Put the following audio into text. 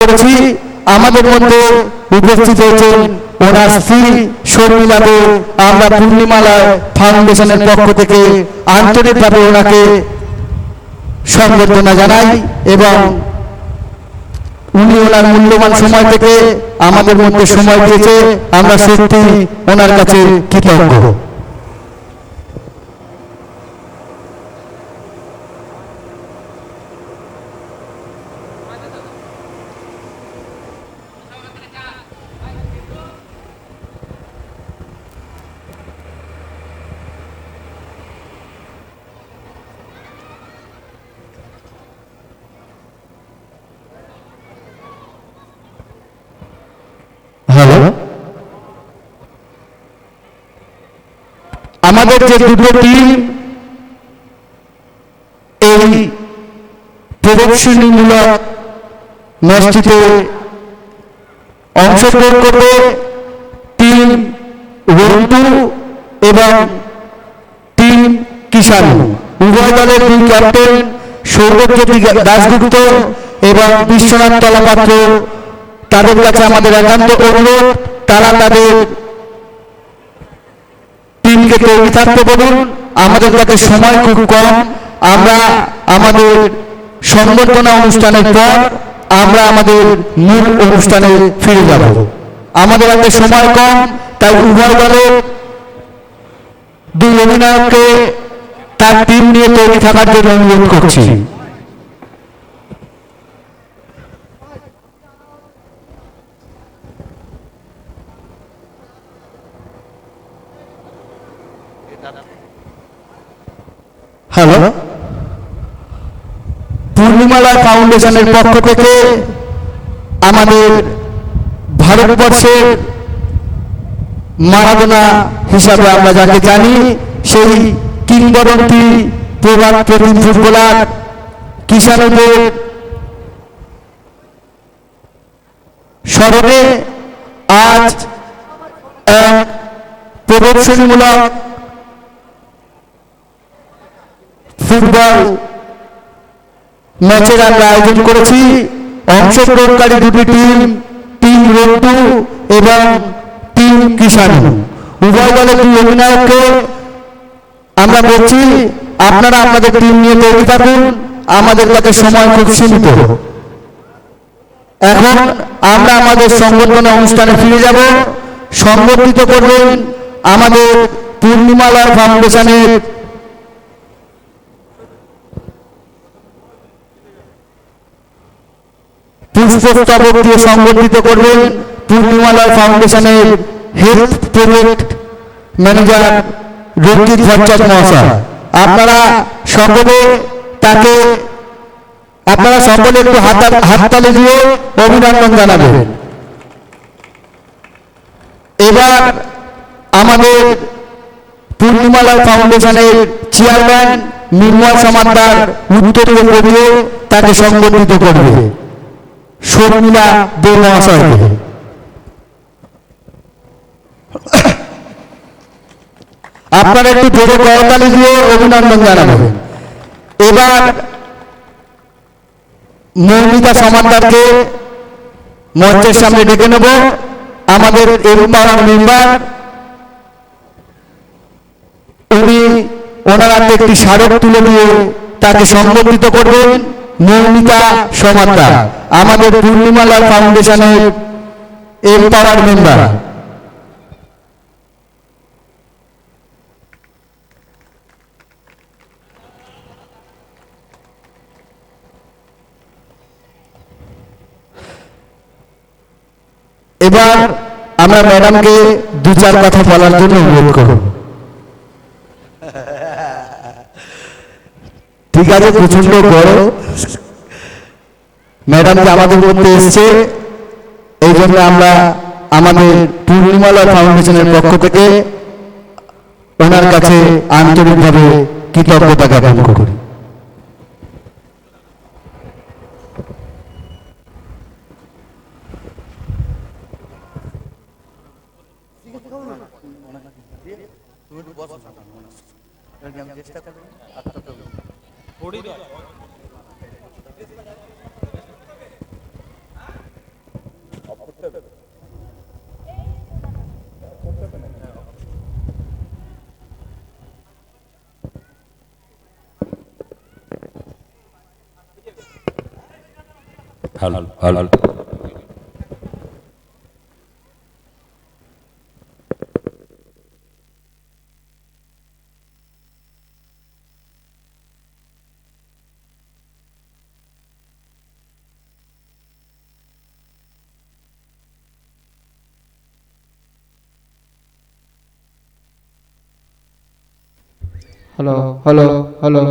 করেছি। আমাদের মধ্যে উপস্থিত হয়েছেন ওনার স্ত্রী শর্মিলাকে আমরা পূর্ণিমালয় ফাউন্ডেশনের পক্ষ থেকে আন্তরিকভাবে ওনাকে সংবর্ধনা জানাই এবং উনি ওনার মূল্যবান সময় থেকে আমাদের মধ্যে সময় দিয়েছে, আমরা সত্যি ওনার কাছে কৃতজ্ঞ। হ্যালো, আমাদের যে দুটো টিম এই প্রদর্শনীমূলক ম্যাচটিতে অংশগ্রহণ করবে, টিম রন্তু এবং টিম কিষাণু, উভয় দলের দুই ক্যাপ্টেন সৌরভজ্যোতি দাশগুপ্ত এবং বিশ্বনাথ তলাপাত্র। তাদের কাছে আমাদের একান্ত অনুরোধ, তারা তাদের টিমকে তৈরি থাকতে বলুন। আমাদের কাছে সময় খুব কম, আমরা আমাদের সংবর্ধনা অনুষ্ঠানের পর আমরা আমাদের মূল অনুষ্ঠানে ফিরে যাব। আমাদের হাতে সময় কম, তাই উভয় দলের দুই অধিনায়ককে তার টিম নিয়ে তৈরি থাকার জন্য অনুরোধ করছি। হ্যালো, পূর্ণিমালয় ফাউন্ডেশনের পক্ষ থেকে আমাদের ভারতবর্ষের মারাদোনা হিসাবে আমরা যাকে জানি, সেই কিংবদন্তি প্রবীণ ফুটবলার কিষাণুদের স্মরণে আজ এক প্রদর্শনীমূলক ফুটবল ম্যাচের আমরা আয়োজন করেছি। অংশগ্রহণকারী দুটি টিম, টিম রন্তু এবং টিম কিষাণু, উভয় দলের দুই অধিনায়ককে আমরা বলছি আপনারা আপনাদের টিম নিয়ে তৈরি থাকুন, আমাদের কাছে সময় খুব সীমিত। এখন আমরা আমাদের সংবর্ধনা অনুষ্ঠানে ফিরে যাব। সংবর্ধিত করবেন আমাদের পূর্ণিমালয় ফাউন্ডেশনের পুষ্পস্তবক দিয়ে সংবর্ধিত করবেন পূর্ণিমালয় ফাউন্ডেশনের হেলথ প্রজেক্ট ম্যানেজার রঞ্জিত ভট্টাচার্য মহাশয়। আপনারা সকলে একটু হাততালি দিয়ে অভিনন্দন জানাবেন। এবার আমাদের পূর্ণিমালয় ফাউন্ডেশনের চেয়ারম্যান নির্মল সমাদ্দার উত্তরীয় করিয়ে তাকে সংবর্ধিত করবে শর্মিলা দে মহাশয়কে। আপনারা একটু জোরে করতালি দিয়ে অভিনন্দন জানাবেন। এবার মৌমিতা সমাদ্দারকে মঞ্চের সামনে ডেকে নেব। আমাদের এমপাওয়ার মেম্বার, উনি ওনার হাতে একটি স্মারক তুলে দিয়ে তাকে সংবর্ধিত করবেন। মৌমিতা সমাদ্দার আমাদের পূর্ণিমালয় ফাউন্ডেশনের এমপাওয়ার মেম্বার। এবার আমরা ম্যাডামকে দু চার কথা বলার জন্য অনুরোধ করব। ঠিক আছে, প্রচন্ড বড় ম্যাডাম যে আমাদের মধ্যে এসছে, এই জন্য আমরা আমাদের পূর্ণিমালয় ফাউন্ডেশনের পক্ষ থেকে ওনার কাছে আন্তরিকভাবে কৃতজ্ঞতা জ্ঞাপন করি। Hello hello hello hello hello